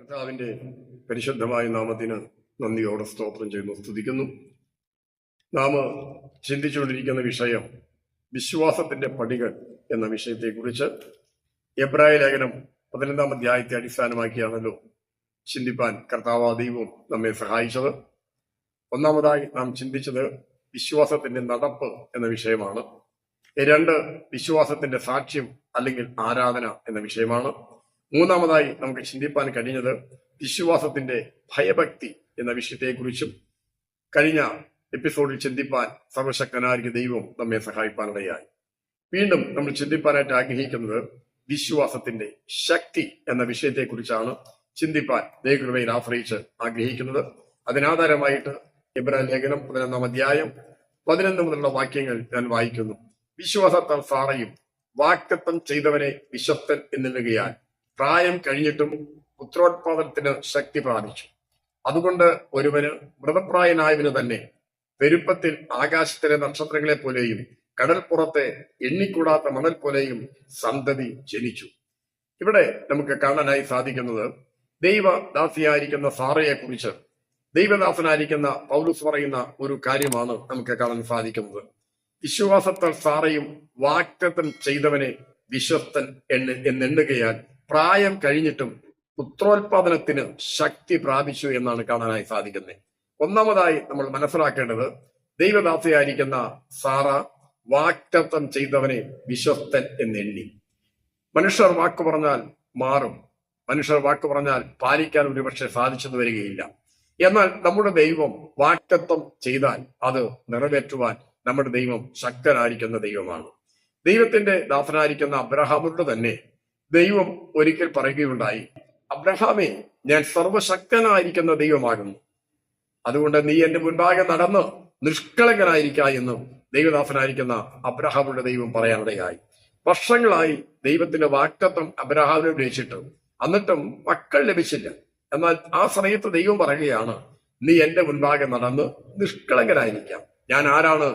കർത്താവിന്റെ പരിശുദ്ധമായ നാമത്തിന് നന്ദിയോടെ സ്തോത്രം ചെയ്യുന്നു, സ്തുതിക്കുന്നു. നാം ചിന്തിച്ചുകൊണ്ടിരിക്കുന്ന വിഷയം വിശ്വാസത്തിന്റെ പടികൾ എന്ന വിഷയത്തെക്കുറിച്ച് എബ്രായ ലേഖനം 15-ാം അധ്യായത്തെ അടിസ്ഥാനമാക്കിയാണല്ലോ ചിന്തിപ്പാൻ കർത്താവാദീവും നമ്മെ സഹായിച്ചത്. ഒന്നാമതായി നാം ചിന്തിച്ചത് വിശ്വാസത്തിന്റെ നടപ്പ് എന്ന വിഷയമാണ്. രണ്ട്, വിശ്വാസത്തിന്റെ സാക്ഷ്യം അല്ലെങ്കിൽ ആരാധന എന്ന വിഷയമാണ്. മൂന്നാമതായി നമുക്ക് ചിന്തിപ്പാൻ കഴിഞ്ഞത് വിശ്വാസത്തിന്റെ ഭയഭക്തി എന്ന വിഷയത്തെക്കുറിച്ചും കഴിഞ്ഞ എപ്പിസോഡിൽ ചിന്തിപ്പാൻ സർവശക്തനായ ദൈവം നമ്മെ സഹായിപ്പാനിടയായി. വീണ്ടും നമ്മൾ ചിന്തിപ്പാനായിട്ട് ആഗ്രഹിക്കുന്നത് വിശ്വാസത്തിന്റെ ശക്തി എന്ന വിഷയത്തെക്കുറിച്ചാണ് ചിന്തിപ്പാൻ ദൈവകൃപയിൽ ആശ്രയിച്ച് ആഗ്രഹിക്കുന്നത്. അതിനാധാരമായിട്ട് എബ്രായ ലേഖനം 11-ാം അധ്യായം 11 മുതലുള്ള വാക്യങ്ങൾ ഞാൻ വായിക്കുന്നു. വിശ്വാസത്താൽ സാറയും വാഗ്ദത്തം ചെയ്തവനെ വിശ്വസ്തൻ എന്നുകയാൽ പ്രായം കഴിഞ്ഞിട്ടും പുത്രോത്പാദനത്തിന് ശക്തി പ്രാപിച്ചു. അതുകൊണ്ട് ഒരുവന് മൃതപ്രായനായവന് തന്നെ പെരുപ്പത്തിൽ ആകാശത്തിലെ നക്ഷത്രങ്ങളെ പോലെയും കടൽപ്പുറത്തെ എണ്ണിക്കൂടാത്ത മണൽ പോലെയും സന്തതി ജനിച്ചു. ഇവിടെ നമുക്ക് കാണാനായി സാധിക്കുന്നത് ദൈവദാസിയായിരിക്കുന്ന സാറയെ കുറിച്ച് ദൈവദാസനായിരിക്കുന്ന പൗലോസ് പറയുന്ന ഒരു കാര്യമാണ് നമുക്ക് കാണാൻ സാധിക്കുന്നത്. വിശ്വാസത്താൽ സാറയും വാഗ്ദത്തം ചെയ്തവനെ വിശ്വസ്തൻ എന്നെണ്ണുകയാൽ പ്രായം കഴിഞ്ഞിട്ടും പുത്രോത്പാദനത്തിന് ശക്തി പ്രാപിച്ചു എന്നാണ് കാണാനായി സാധിക്കുന്നത്. ഒന്നാമതായി നമ്മൾ മനസ്സിലാക്കേണ്ടത് ദൈവദാസയായിരിക്കുന്ന സാറ വാഗ്ദത്തം ചെയ്തവനെ വിശ്വസ്തൻ എന്നെണ്ണി. മനുഷ്യർ വാക്ക് പറഞ്ഞാൽ മാറും, മനുഷ്യർ വാക്ക് പറഞ്ഞാൽ പാലിക്കാൻ ഒരുപക്ഷെ സാധിച്ചെന്ന് വരികയില്ല. എന്നാൽ നമ്മുടെ ദൈവം വാഗ്ദത്തം ചെയ്താൽ അത് നിറവേറ്റുവാൻ നമ്മുടെ ദൈവം ശക്തനായിരിക്കുന്ന ദൈവമാണ്. ദൈവത്തിന്റെ ദാസനായിരിക്കുന്ന അബ്രഹാമിനോട് തന്നെ ദൈവം ഒരിക്കൽ പറയുകയുണ്ടായി, അബ്രഹാമേ, ഞാൻ സർവശക്തനായിരിക്കുന്ന ദൈവമാകുന്നു, അതുകൊണ്ട് നീ എന്റെ മുൻപാകെ നടന്ന് നിഷ്കളങ്കനായിരിക്ക എന്ന് ദൈവദാസനായിരിക്കുന്ന അബ്രഹാമിന്റെ ദൈവം പറയാനിടയായി. വർഷങ്ങളായി ദൈവത്തിന്റെ വാഗ്ദത്തം അബ്രഹാമിനെ ലഭിച്ചിട്ട് എന്നിട്ടും മക്കൾ ലഭിച്ചില്ല. എന്നാൽ ആ സമയത്ത് ദൈവം പറയുകയാണ്, നീ എന്റെ മുൻപാകെ നടന്ന് നിഷ്കളങ്കനായിരിക്കാം. ഞാൻ ആരാണ്?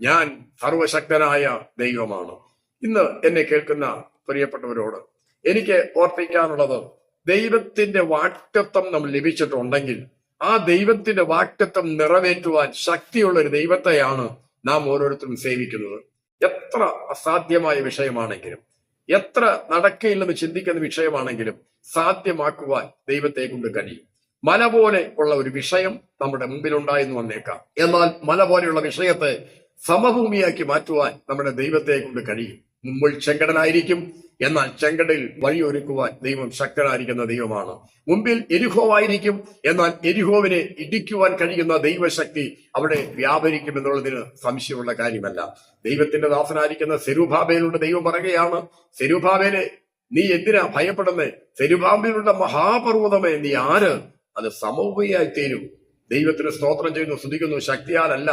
ഞാൻ സർവശക്തനായ ദൈവമാണ്. ഇന്ന് എന്നെ കേൾക്കുന്ന പ്രിയപ്പെട്ടവരോട് എനിക്ക് ഓർപ്പിക്കാനുള്ളത്, ദൈവത്തിന്റെ വാഗ്ദത്തം നമ്മൾ ലഭിച്ചിട്ടുണ്ടെങ്കിൽ ആ ദൈവത്തിന്റെ വാഗ്ദത്തം നിറവേറ്റുവാൻ ശക്തിയുള്ള ഒരു ദൈവത്തെയാണ് നാം ഓരോരുത്തരും സേവിക്കുന്നത്. എത്ര അസാധ്യമായ വിഷയമാണെങ്കിലും, എത്ര നടക്കയില്ലെന്ന് ചിന്തിക്കുന്ന വിഷയമാണെങ്കിലും സാധ്യമാക്കുവാൻ ദൈവത്തെ കൊണ്ട് കഴിയും. മല പോലെ ഉള്ള ഒരു വിഷയം നമ്മുടെ മുമ്പിലുണ്ടായെന്ന് വന്നേക്കാം. എന്നാൽ മല പോലെയുള്ള വിഷയത്തെ സമഭൂമിയാക്കി മാറ്റുവാൻ നമ്മുടെ ദൈവത്തെ കൊണ്ട് കഴിയും. മുമ്പിൽ ചെങ്കടലായിരിക്കും, എന്നാൽ ചെങ്കടലിൽ വഴിയൊരുക്കുവാൻ ദൈവം ശക്തനായിരിക്കുന്ന ദൈവമാണ്. മുമ്പിൽ എരിഹോവായിരിക്കും, എന്നാൽ എരിഹോവിനെ ഇടിക്കുവാൻ കഴിയുന്ന ദൈവശക്തി അവിടെ വ്യാപരിക്കും എന്നുള്ളതിന് സംശയമുള്ള കാര്യമല്ല. ദൈവത്തിന്റെ ദാസനായിരിക്കുന്ന സെരുബാബേലിനോട് ദൈവം പറയുകയാണ്, സെരുബാബേലെ, നീ എന്തിനാ ഭയപ്പെടുന്നേ? സെരുബാബേലുള്ള മഹാപർവ്വതമേ, നീ ആര്? അത് സമഭൂമിയായി തീരും. ദൈവത്തിന് സ്തോത്രം ചെയ്യുന്നു, സ്തുതിക്കുന്നു. ശക്തിയാലല്ല,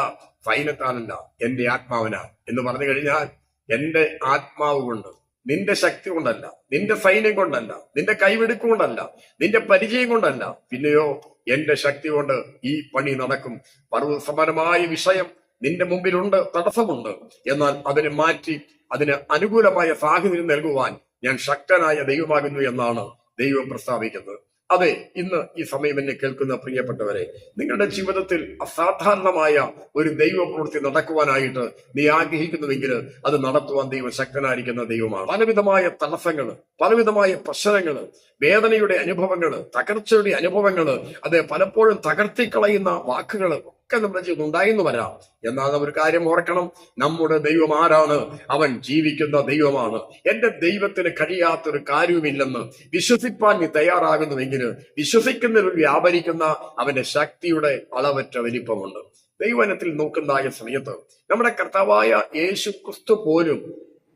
സൈന്യത്താലല്ല, എന്റെ ആത്മാവിനാ എന്ന് പറഞ്ഞു കഴിഞ്ഞാൽ എന്റെ ആത്മാവ് കൊണ്ട്, നിന്റെ ശക്തി കൊണ്ടല്ല, നിന്റെ സൈന്യം കൊണ്ടല്ല, നിന്റെ കൈവെടുക്ക് കൊണ്ടല്ല, നിന്റെ പരിചയം കൊണ്ടല്ല, പിന്നെയോ എന്റെ ശക്തി കൊണ്ട് ഈ പണി നടക്കും. പർവ്വതസമാനമായ വിഷയം നിന്റെ മുമ്പിലുണ്ട്, തടസ്സമുണ്ട്. എന്നാൽ അതിനെ മാറ്റി അതിന് അനുകൂലമായ സാഹചര്യം നൽകുവാൻ ഞാൻ ശക്തനായ ദൈവമാകുന്നു എന്നാണ് ദൈവം പ്രസ്താവിക്കുന്നത്. അതെ, ഇന്ന് ഈ സമയം എന്നെ കേൾക്കുന്ന പ്രിയപ്പെട്ടവരെ, നിങ്ങളുടെ ജീവിതത്തിൽ അസാധാരണമായ ഒരു ദൈവപ്രവൃത്തി നടക്കുവാനായിട്ട് നീ ആഗ്രഹിക്കുന്നുവെങ്കിൽ അത് നടത്തുവാൻ ദൈവം ശക്തനായിരിക്കുന്ന ദൈവമാണ്. പലവിധമായ തടസ്സങ്ങള്, പലവിധമായ പ്രശ്നങ്ങള്, വേദനയുടെ അനുഭവങ്ങള്, തകർച്ചയുടെ അനുഭവങ്ങള്, അത് പലപ്പോഴും തകർത്തിക്കളയുന്ന വാക്കുകള് ഒക്കെ നമ്മുടെ ജീവിതം ഉണ്ടായെന്ന് വരാം. എന്നാൽ ഒരു കാര്യം ഓർക്കണം, നമ്മുടെ ദൈവം ആരാണ്? അവൻ ജീവിക്കുന്ന ദൈവമാണ്. എന്റെ ദൈവത്തിന് കഴിയാത്തൊരു കാര്യവുമില്ലെന്ന് വിശ്വസിപ്പാൻ നീ തയ്യാറാകുന്നുവെങ്കിൽ വിശ്വസിക്കുന്നതിൽ വ്യാപരിക്കുന്ന അവന്റെ ശക്തിയുടെ അളവറ്റ വലിപ്പമുണ്ട്. ദൈവനത്തിൽ നോക്കുന്നതായ സമയത്ത് നമ്മുടെ കർത്താവായ യേശു ക്രിസ്തു പോലും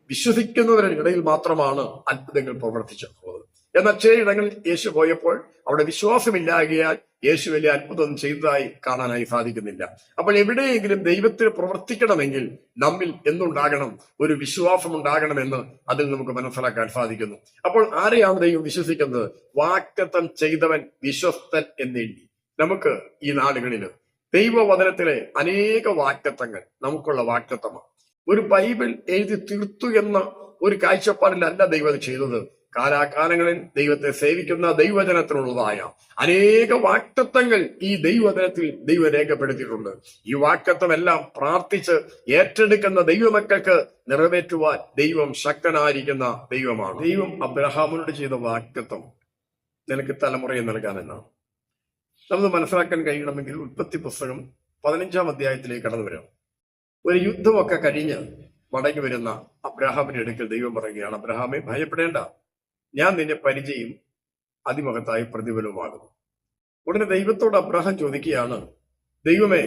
വിശ്വസിക്കുന്നവരുടെ ഇടയിൽ മാത്രമാണ് അത്ഭുതങ്ങൾ പ്രവർത്തിച്ചിട്ടുള്ളത്. എന്നാൽ ചിലയിടങ്ങളിൽ യേശു പോയപ്പോൾ അവിടെ വിശ്വാസമില്ലാകിയാൽ യേശു വലിയ അത്ഭുതം ചെയ്തതായി കാണാനായി സാധിക്കുന്നില്ല. അപ്പോൾ എവിടെയെങ്കിലും ദൈവത്തിന് പ്രവർത്തിക്കണമെങ്കിൽ നമ്മിൽ എന്തുണ്ടാകണം? ഒരു വിശ്വാസം ഉണ്ടാകണമെന്ന് അതിൽ നമുക്ക് മനസ്സിലാക്കാൻ സാധിക്കുന്നു. അപ്പോൾ ആരെയാണ് ദൈവം വിശ്വസിക്കുന്നത്? വാഗ്ദത്തം ചെയ്തവൻ വിശ്വസ്തൻ എന്നെണ്ണി. നമുക്ക് ഈ നാളുകളില് ദൈവവചനത്തിലെ അനേക വാഗ്ദത്തങ്ങൾ നമുക്കുള്ള വാഗ്ദത്തമാണ്. ഒരു ബൈബിൾ എഴുതി തീർത്തു എന്ന ഒരു കാഴ്ചപ്പാടിലല്ല ദൈവം ചെയ്തത്. കാലാകാലങ്ങളിൽ ദൈവത്തെ സേവിക്കുന്ന ദൈവജനത്തിനുള്ളതായ അനേക വാഗ്ദത്തങ്ങൾ ഈ ദൈവജനത്തിൽ ദൈവം രേഖപ്പെടുത്തിയിട്ടുണ്ട്. ഈ വാഗ്ദത്തമെല്ലാം പ്രാർത്ഥിച്ച് ഏറ്റെടുക്കുന്ന ദൈവമക്കൾക്ക് നിറവേറ്റുവാൻ ദൈവം ശക്തനായിരിക്കുന്ന ദൈവമാണ്. ദൈവം അബ്രഹാമിനോട് ചെയ്ത വാഗ്ദത്തം നിനക്ക് തലമുറയെ നൽകാമെന്നാണ്. നമുക്ക് മനസ്സിലാക്കാൻ കഴിയണമെങ്കിൽ ഉൽപ്പത്തി പുസ്തകം 15-ാം അധ്യായത്തിലേക്ക് കടന്നു വരാം. ഒരു യുദ്ധമൊക്കെ കഴിഞ്ഞ് മടങ്ങി വരുന്ന അബ്രഹാമിന്റെ അടുക്കൽ ദൈവം പറയുകയാണ്, അബ്രഹാമെ ഭയപ്പെടേണ്ട, ഞാൻ നിന്നെ പരിചയം അതിമഹത്തായ പ്രതിഫലവുമാകുന്നു. ഉടനെ ദൈവത്തോട് അബ്രഹാം ചോദിക്കുകയാണ്, ദൈവമേ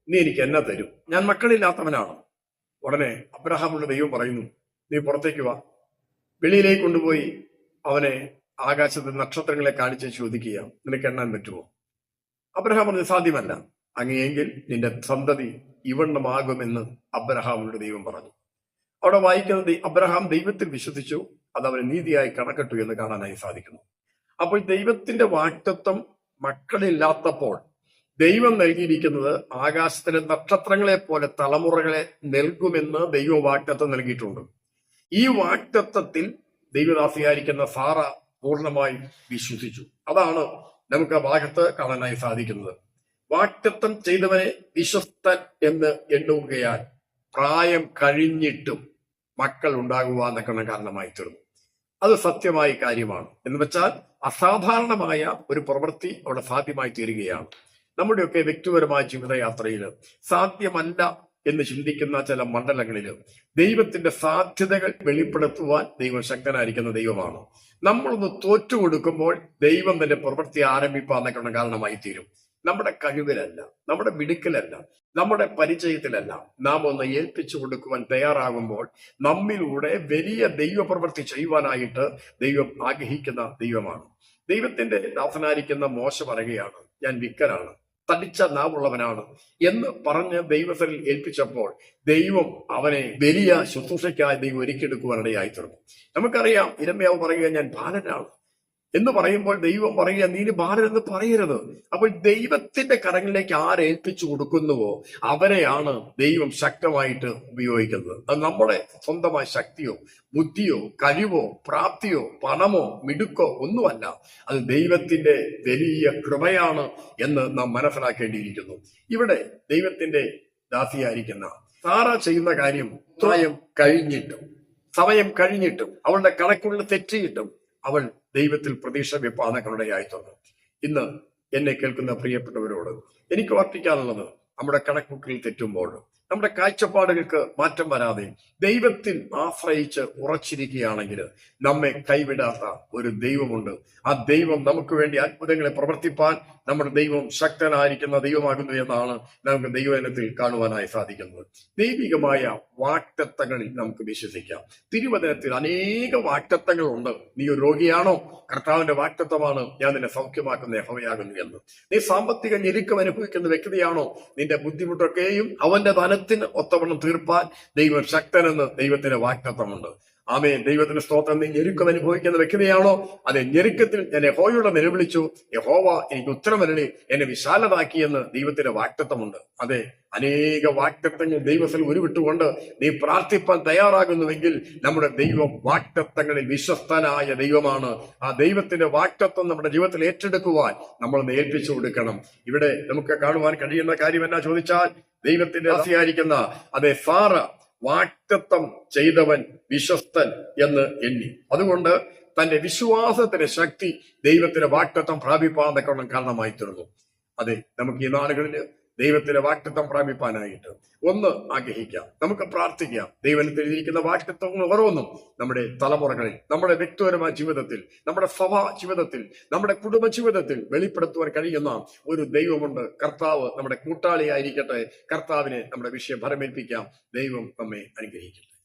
നീ എനിക്ക് എന്നാ തരും? ഞാൻ മക്കളില്ലാത്തവനാണ്. ഉടനെ അബ്രഹാമിനോട് ദൈവം പറയുന്നു, നീ പുറത്തേക്ക് വാ, വെളിയിലേക്ക് കൊണ്ടുപോയി അവനെ ആകാശത്തെ നക്ഷത്രങ്ങളെ കാണിച്ച് ചോദിക്കുക, നിനക്ക് എണ്ണാൻ പറ്റുമോ? അബ്രഹാം പറഞ്ഞു, സാധ്യമല്ല, അങ്ങനെയെങ്കിൽ നിന്റെ സന്തതി ഇവണ്ണമാകുമെന്ന് അബ്രഹാമിനോട് ദൈവം പറഞ്ഞു. അവിടെ വായിക്കുന്നത് അബ്രഹാം ദൈവത്തിൽ വിശ്വസിച്ചു, അത് അവന് നീതിയായി കണക്കിട്ടു എന്ന് കാണാനായി സാധിക്കുന്നു. അപ്പോൾ ദൈവത്തിന്റെ വാഗ്ദത്തം മക്കളില്ലാത്തപ്പോൾ ദൈവം നൽകിയിരിക്കുന്നത് ആകാശത്തിലെ നക്ഷത്രങ്ങളെ പോലെ തലമുറകളെ നൽകുമെന്ന് ദൈവം വാഗ്ദത്തം നൽകിയിട്ടുണ്ട്. ഈ വാഗ്ദത്തത്തിൽ ദൈവദാസിയായിരിക്കുന്ന സാറ പൂർണ്ണമായി വിശ്വസിച്ചു. അതാണ് നമുക്ക് ആ ഭാഗത്ത് കാണാനായി സാധിക്കുന്നത്. വാഗ്ദത്തം ചെയ്തവനെ വിശ്വസ്തൻ എന്ന് എണ്ണുകയാൽ പ്രായം കഴിഞ്ഞിട്ടും മക്കൾ ഉണ്ടാകുവാനൊക്കെ കാരണമായി തീർന്നു. അത് സത്യമായ കാര്യമാണ്. എന്ന് വെച്ചാൽ അസാധാരണമായ ഒരു പ്രവൃത്തി അവിടെ സാധ്യമായി തീരുകയാണ്. നമ്മുടെയൊക്കെ വ്യക്തിപരമായ ജീവിതയാത്രയിൽ സാധ്യമല്ല എന്ന് ചിന്തിക്കുന്ന ചില മണ്ഡലങ്ങളിൽ ദൈവത്തിന്റെ സാധ്യതകൾ വെളിപ്പെടുത്തുവാൻ ദൈവം ശക്തനായിരിക്കുന്ന ദൈവമാണ്. നമ്മളൊന്ന് തോറ്റു കൊടുക്കുമ്പോൾ ദൈവം തന്റെ പ്രവൃത്തി ആരംഭിപ്പാന്നൊക്കെ കാരണമായി തീരും. നമ്മുടെ കഴിവിലല്ല, നമ്മുടെ മിടുക്കലല്ല, നമ്മുടെ പരിചയത്തിലല്ല, നാം ഒന്ന് ഏൽപ്പിച്ചു കൊടുക്കുവാൻ തയ്യാറാകുമ്പോൾ നമ്മിലൂടെ വലിയ ദൈവപ്രവൃത്തി ചെയ്യുവാനായിട്ട് ദൈവം ആഗ്രഹിക്കുന്ന ദൈവമാണ്. ദൈവത്തിന്റെ ദാസനായിരിക്കുന്ന മോശ പറയുകയാണ്, ഞാൻ വിക്കലാണ്, തടിച്ച നാവുള്ളവനാണ് എന്ന് പറഞ്ഞ് ദൈവത്തിൽ ഏൽപ്പിച്ചപ്പോൾ ദൈവം അവനെ വലിയ ശുശ്രൂഷയ്ക്കായി ദൈവം ഒരുക്കിയെടുക്കുവാനിടയായി തീർന്നു. നമുക്കറിയാം, ഇരമ്യാവ് പറയുക, ഞാൻ ബാലനാണ് എന്ന് പറയുമ്പോൾ ദൈവം പറയുക, നീ ബാലനെന്ന് പറയരുത്. അപ്പോൾ ദൈവത്തിന്റെ കരങ്ങളിലേക്ക് ആരേൽപ്പിച്ചു കൊടുക്കുന്നുവോ അവരെയാണ് ദൈവം ശക്തമായിട്ട് ഉപയോഗിക്കുന്നത്. അത് നമ്മുടെ സ്വന്തമായ ശക്തിയോ ബുദ്ധിയോ കഴിവോ പ്രാപ്തിയോ പണമോ മിടുക്കോ ഒന്നുമല്ല. അത് ദൈവത്തിന്റെ വലിയ കൃപയാണ് എന്ന് നാം മനസ്സിലാക്കേണ്ടിയിരിക്കുന്നു. ഇവിടെ ദൈവത്തിന്റെ ദാസിയായിരിക്കുന്ന സാറ ചെയ്യുന്ന കാര്യം സമയം കഴിഞ്ഞിട്ടും അവളുടെ കണക്കുകളിൽ തെറ്റിയിട്ടും അവൾ ദൈവത്തിൽ പ്രതീക്ഷ വെപ്പാനകളുടെയായി തീർന്നു. ഇന്ന് എന്നെ കേൾക്കുന്ന പ്രിയപ്പെട്ടവരോട് എനിക്ക് ഓർപ്പിക്കാനുള്ളത്, നമ്മുടെ കണക്കുകളിൽ തെറ്റുമ്പോൾ നമ്മുടെ കാഴ്ചപ്പാടുകൾക്ക് മാറ്റം വരാതെ ദൈവത്തിൽ ആശ്രയിച്ച് ഉറച്ചിരിക്കുകയാണെങ്കിൽ നമ്മെ കൈവിടാത്ത ഒരു ദൈവമുണ്ട്. ആ ദൈവം നമുക്ക് വേണ്ടി അത്ഭുതങ്ങളെ പ്രവർത്തിപ്പാൻ നമ്മുടെ ദൈവം ശക്തനായിരിക്കുന്ന ദൈവമാകുന്നു എന്നാണ് നമുക്ക് ദൈവജനത്തിൽ കാണുവാനായി സാധിക്കുന്നത്. ദൈവികമായ വാഗ്ദത്തങ്ങളിൽ നമുക്ക് വിശ്വസിക്കാം. തിരുവചനത്തിൽ അനേക വാഗ്ദത്തങ്ങളുണ്ട്. നീ ഒരു രോഗിയാണോ? കർത്താവിന്റെ വാഗ്ദത്തമാണ്, ഞാൻ നിന്നെ സൗഖ്യമാക്കുന്ന യഹോവയാകുന്നു എന്ന്. നീ സാമ്പത്തിക ഞെരുക്കം അനുഭവിക്കുന്ന വ്യക്തിയാണോ? നിന്റെ ബുദ്ധിമുട്ടൊക്കെയും അവന്റെ ധനത്തിന് ഒത്തവണ്ണം തീർപ്പാൻ ദൈവം ശക്തനെന്ന് ദൈവത്തിന്റെ വാഗ്ദത്തമുണ്ട്. ആമേൻ. ദൈവത്തിന്റെ സ്തോത്രം. നീ ഞെരുക്കം അനുഭവിക്കുന്ന വ്യക്തിയാണോ? അതെ, ഞെരുക്കത്തിൽ ഞാൻ യഹോവയോട് നിലവിളിച്ചു, യഹോവ എനിക്ക് ഉത്തരമരളി എന്നെ വിശാലതാക്കിയെന്ന് ദൈവത്തിന്റെ വാഗ്ദത്തമുണ്ട്. അതെ, അനേക വാഗ്ദത്തങ്ങൾ ദൈവത്തിൽ ഉരുവിട്ടുകൊണ്ട് നീ പ്രാർത്ഥിപ്പാൻ തയ്യാറാകുന്നുവെങ്കിൽ നമ്മുടെ ദൈവം വാഗ്ദത്തങ്ങളിൽ വിശ്വസ്തനായ ദൈവമാണ്. ആ ദൈവത്തിന്റെ വാഗ്ദത്തം നമ്മുടെ ജീവിതത്തിൽ ഏറ്റെടുക്കുവാൻ നമ്മൾ ഏൽപ്പിച്ചു കൊടുക്കണം. ഇവിടെ നമുക്ക് കാണുവാൻ കഴിയുന്ന കാര്യം എന്നാ ചോദിച്ചാൽ, ദൈവത്തിന്റെ ദാസിയായിരിക്കുന്ന അതെ സാറ വാഗ്ദത്തം ചെയ്തവൻ വിശ്വസ്തൻ എന്ന് എണ്ണി. അതുകൊണ്ട് തന്റെ വിശ്വാസത്തിന്റെ ശക്തി ദൈവത്തിന്റെ വാഗ്ദത്തം പ്രാപിപ്പാൻ കാരണമായി തീർന്നു. അതെ, നമുക്ക് ഈ നാളുകളിൽ ദൈവത്തിന്റെ വാഗ്ദത്തം പ്രാപിപ്പാനായിട്ട് ഒന്ന് ആഗ്രഹിക്കാം, നമുക്ക് പ്രാർത്ഥിക്കാം. ദൈവത്തിൽ എഴുതിയിരിക്കുന്ന വാഗ്ദത്തങ്ങൾ ഓരോന്നും നമ്മുടെ തലമുറകളിൽ, നമ്മുടെ വ്യക്തിപരമായ ജീവിതത്തിൽ, നമ്മുടെ സഭാ ജീവിതത്തിൽ, നമ്മുടെ കുടുംബ ജീവിതത്തിൽ വെളിപ്പെടുത്തുവാൻ കഴിയുന്ന ഒരു ദൈവമുണ്ട്. കർത്താവ് നമ്മുടെ കൂട്ടാളിയായിരിക്കട്ടെ. കർത്താവിനെ നമ്മുടെ വിഷയം ഭരമേൽപ്പിക്കാം. ദൈവം നമ്മെ അനുഗ്രഹിക്കട്ടെ.